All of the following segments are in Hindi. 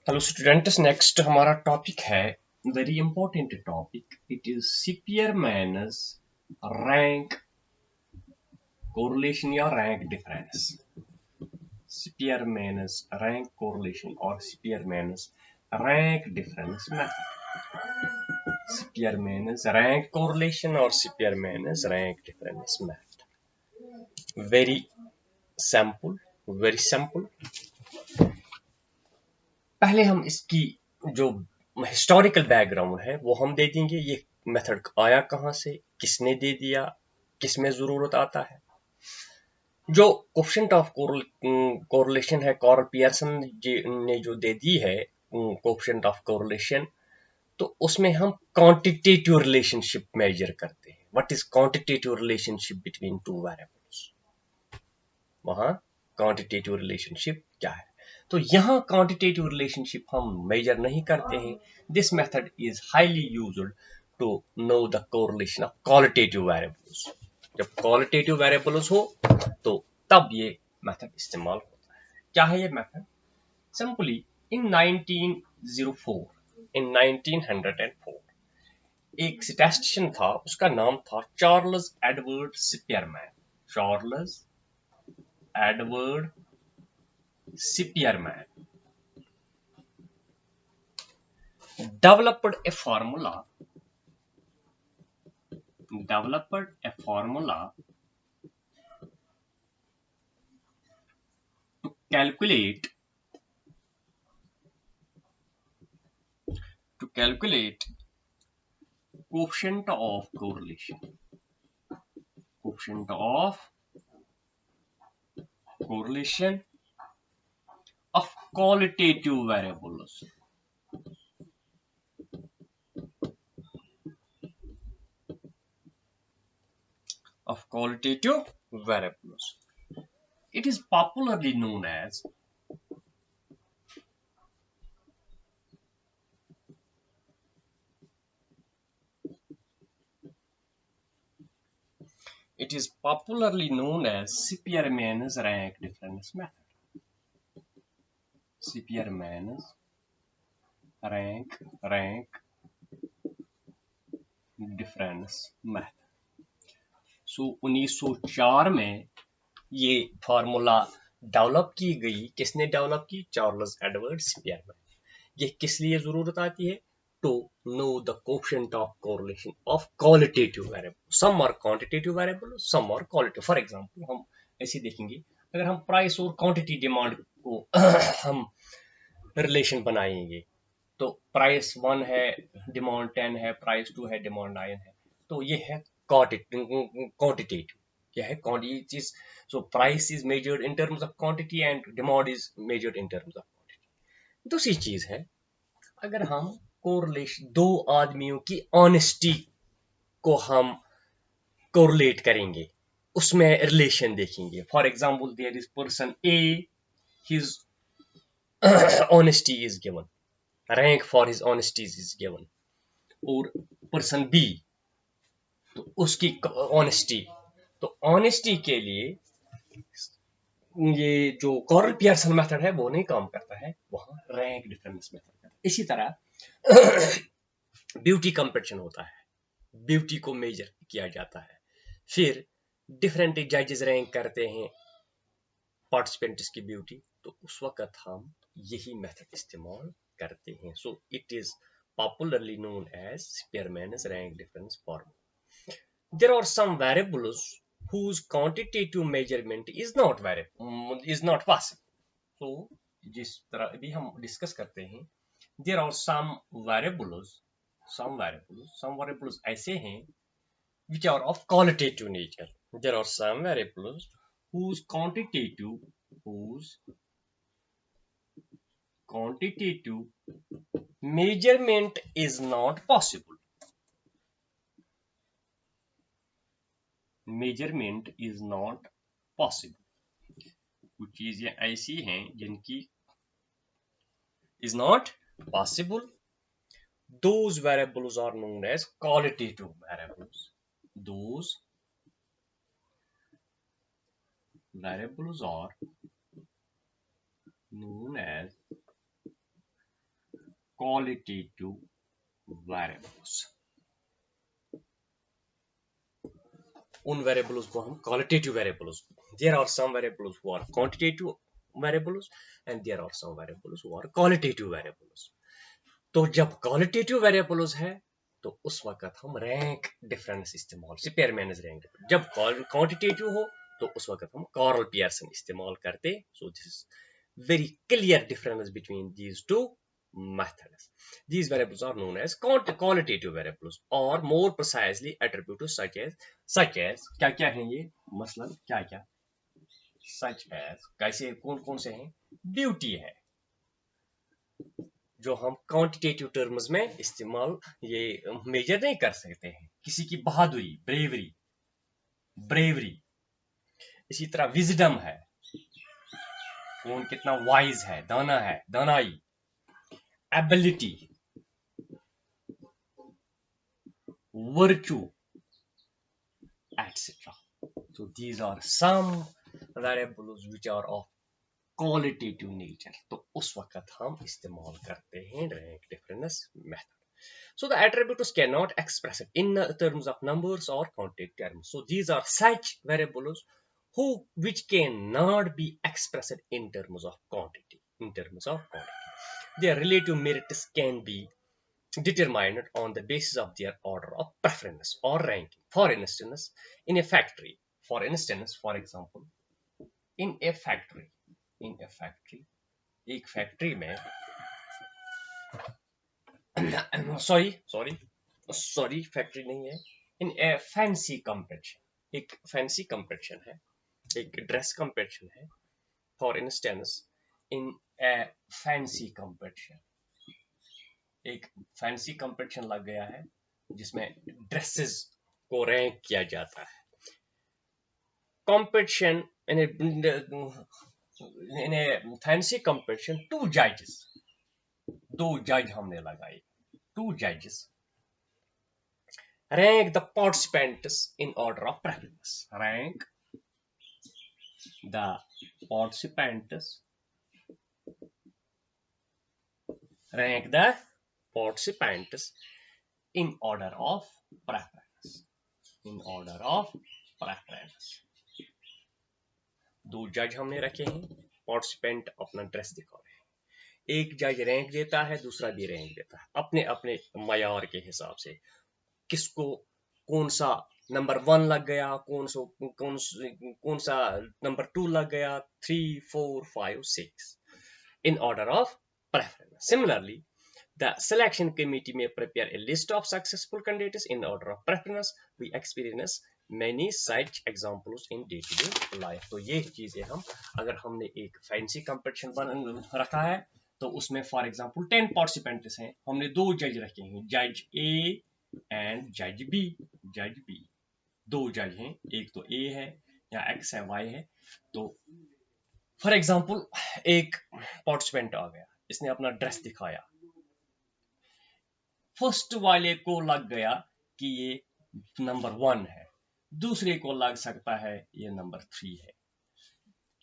हेलो स्टूडेंट्स, नेक्स्ट हमारा टॉपिक है very important topic. It is Spearman's rank correlation या rank difference. Spearman's rank correlation और Spearman's rank difference method. Spearman's rank correlation और Spearman's rank difference method. Very simple, very simple. पहले हम इसकी जो हिस्टोरिकल बैकग्राउंड है वो हम दे देंगे. ये मेथड आया कहां से, किसने दे दिया, किसमें जरूरत आता है. जो कोफिशिएंट ऑफ कोरिलेशन है, कार्ल पियर्सन ने जो दे दी है कोफिशिएंट ऑफ कोरिलेशन, तो उसमें हम क्वांटिटेटिव रिलेशनशिप मेजर करते हैं. What is quantitative relationship between two variables. वहां क्वांटिटेटिव रिलेशनशिप क्या है, तो यहां क्वांटिटेटिव रिलेशनशिप हम मेजर नहीं करते हैं. This method is highly used to know the correlation of qualitative variables. जब क्वालिटेटिव वेरिएबल्स हो तो तब ये मेथड इस्तेमाल होता है. क्या है ये मेथड? सिंपली इन 1904 एक स्टैटिस्टिशियन था, उसका नाम था Charles Edward Spearman. Charles Edward Spearman developed a formula to calculate coefficient of correlation. Coefficient of correlation of qualitative variables. Of qualitative variables. It is popularly known as Spearman's rank difference method. Spearman's rank difference method. सो 1904 में ये फार्मूला डेवलप की गई. किसने डेवलप की? Charles Edward Spearman. ये किस लिए जरूरत आती है? To know the coefficient of correlation of qualitative variable. Some are quantitative variable, some are qualitative. For example हम ऐसे देखेंगे, अगर हम प्राइस और क्वांटिटी डिमांड को हम रिलेशन बनाएंगे, तो प्राइस 1 है, डिमांड 10 है, प्राइस 2 है, डिमांड 9 है, तो ये है क्वांटिटेटिव. क्या है? Quantity. So price is measured in terms of quantity and demand is measured in terms of quantity. दूसरी चीज है, अगर हम कोरिलेशन, दो आदमियों की ऑनेस्टी को हम कोरिलेट करेंगे, उसमें रिलेशन देखेंगे. For example, there is person A, his honesty is given, rank for his honesties is given. और पर्सन बी, तो उसकी ऑनेस्टी, तो ऑनेस्टी के लिए ये जो कार्ल पियर्सन मेथड है वो नहीं काम करता है, वहां रैंक डिफरेंस मेथड करता है. इसी तरह ब्यूटी कंपटीशन होता है, ब्यूटी को मेजर किया जाता है, फिर डिफरेंट जजेस रैंक करते हैं पार्टिसिपेंट्स की ब्यूटी, तो उस वक्त हम यही मेथड इस्तेमाल करते हैं. So it is popularly known as Spearman's rank difference formula. There are some variables whose quantitative measurement is not possible. So जिस तरह अभी हम डिस्कस करते हैं, there are some variables ऐसे हैं which are of qualitative nature. There are some variables whose quantitative measurement is not possible. Measurement is not possible. कुछ चीजें ऐसी हैं जिनकी is not possible. Those variables are known as qualitative variables. Those variables are known as qualitative variables. उन वेरिएबल्स को हम qualitative variables, there are some variables who are quantitative variables and there are some variables who are qualitative variables. तो जब क्वालिटेटिव वेरिएबल्स है तो उस वक्त हम रैंक डिफरेंस इस्तेमाल, स्पीयरमैन रैंक. जब क्वांटिटेटिव हो तो उस वक्त हम कार्ल पियर्सन इस्तेमाल करते. So this is very clear difference between these two methods. These variables are known as qualitative variables or more precisely attributes such as क्या क्या हैं ये, मसलन क्या क्या, such as कैसे, कौन कौन से हैं, ब्यूटी है जो हम क्वांटिटेटिव टर्म्स में इस्तेमाल ये मेजर नहीं कर सकते हैं. किसी की बहादुरी, ब्रेवरी, ब्रेवरी. इसी तरह विजडम है, कौन कितना वाइज है, दाना है, दानाई. ability, virtue, etc. So these are some variables which are of qualitative nature. तो उस वक्त हम इस्तेमाल करते हैं rank difference method. So the attributes cannot express it in terms of numbers or quantitative terms. So these are such variables which cannot be expressed in terms of quantity. Their relative merits can be determined on the basis of their order of preference or ranking. For instance, in a factory, for example, in a factory, एक फैक्ट्री में सॉरी फैक्ट्री नहीं है, इन ए फैंसी कंपटीशन, एक फैंसी कंपटीशन है, एक ड्रेस कंपटीशन है. For instance, in A fancy competition, एक फैंसी कंपटीशन लग गया है जिसमें ड्रेसेस को रैंक किया जाता है. Competition in A fancy competition, दो जज हमने लगाए. Two judges rank the participants in order of preference. Rank the participants in order of preference. दो जज हमने रखे हैं, पार्टिसिपेंट अपना ड्रेस दिखा रहे हैं. एक जज रैंक देता है, दूसरा भी रैंक देता है अपने अपने मयार के हिसाब से. किसको कौन सा नंबर 1 लग गया, कौन सा नंबर 2 लग गया, 3, 4, 5, 6 in order of preference. Similarly, the selection committee may prepare a list of successful candidates in order of preference. We experience many such examples in day-to-day life. तो ये चीजें हम, अगर हमने एक फैंसी कंपटीशन रखा है तो उसमें फॉर एग्जांपल 10 पार्टिसिपेंट्स हैं, हमने दो जज रखे हैं, जज ए एंड जज बी. दो जज हैं, एक तो ए है या एक्स है, वाई है. तो फॉर एग्जांपल एक पार्टिसिपेंट आ गया, इसने अपना ड्रेस दिखाया. फर्स्ट वाले को लग गया कि ये नंबर 1 है, दूसरे को लग सकता है ये नंबर 3 है.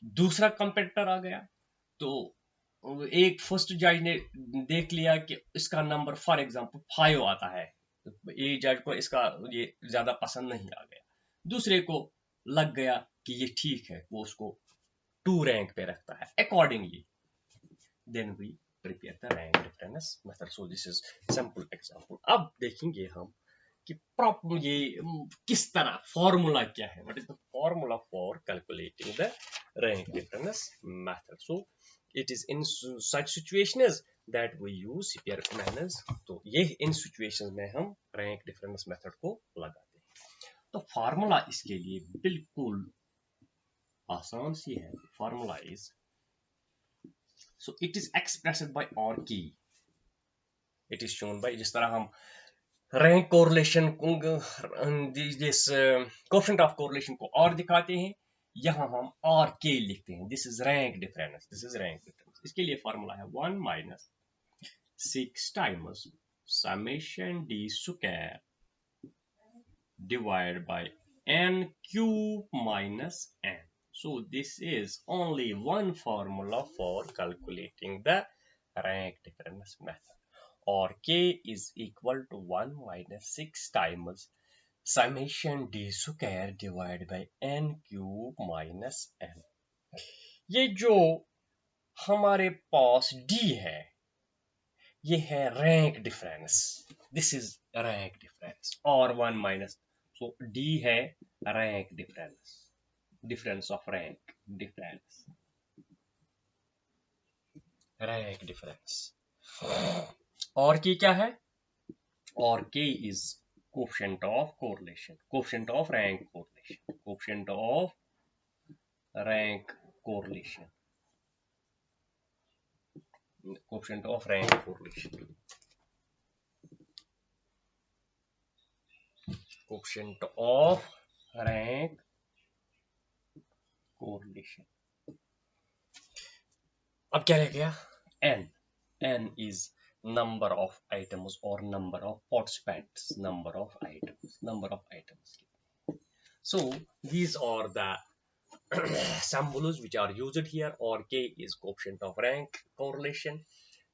दूसरा कंपेटिटर आ गया तो एक फर्स्ट जज ने देख लिया कि इसका नंबर फॉर एग्जांपल 5 आता है, ये जज को इसका ये ज्यादा पसंद नहीं आ गया. दूसरे को लग गया कि ये ठीक है, वो उसको 2 रैंक पे रखता है. Accordingly then we prepare the rank difference method. So this is simple example. अब देखेंगे हम कि प्रॉब्लम ये किस तरह, फॉर्मूला क्या है, what is the formula for calculating the rank difference method. So it is in such situations that we use Spearman's. तो ये इन situations में हम rank difference method को लगाते हैं. तो फार्मूला इसके लिए बिल्कुल आसान सी है. Formula is, so it is expressed by OR key. It is shown by, जिस तरह हम rank correlation this coefficient of correlation को और दिखाते हैं, यहां हम आर के लिखते हैं. This is rank difference. इसके लिए फॉर्मूला है 1 minus 6 times summation D square divide by n cube minus n. So this is only one formula for calculating the rank difference method. or k is equal to 1 minus 6 times summation d square divided by n cube minus n। ये जो हमारे पास d है ये है rank difference, this is rank difference, और 1 माइनस, सो d है rank difference, difference of rank, difference rank difference. और की क्या है, और k is coefficient of correlation, coefficient of rank correlation, coefficient of rank correlation, coefficient of rank correlation, coefficient of rank correlation. अब क्या रह गया, n, n is number of items or number of participants, number of items. So these are the symbols which are used here, or k is coefficient of rank correlation,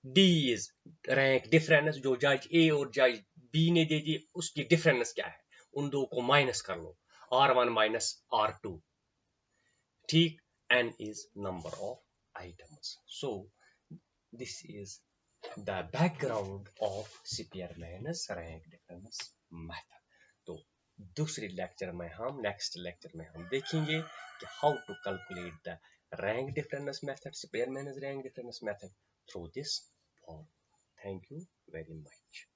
d is rank difference, जो जज a और जज b ने दे दी उसकी डिफरेंस क्या है, उन दो को माइनस कर लो, r1 माइनस r2, ठीक, n is number of items. So this is the background of Spearman's rank difference method. तो दूसरे लेक्चर में हम, नेक्स्ट लेक्चर में हम देखेंगे कि how to calculate the rank difference method, Spearman's rank difference method through this form. Thank you very much.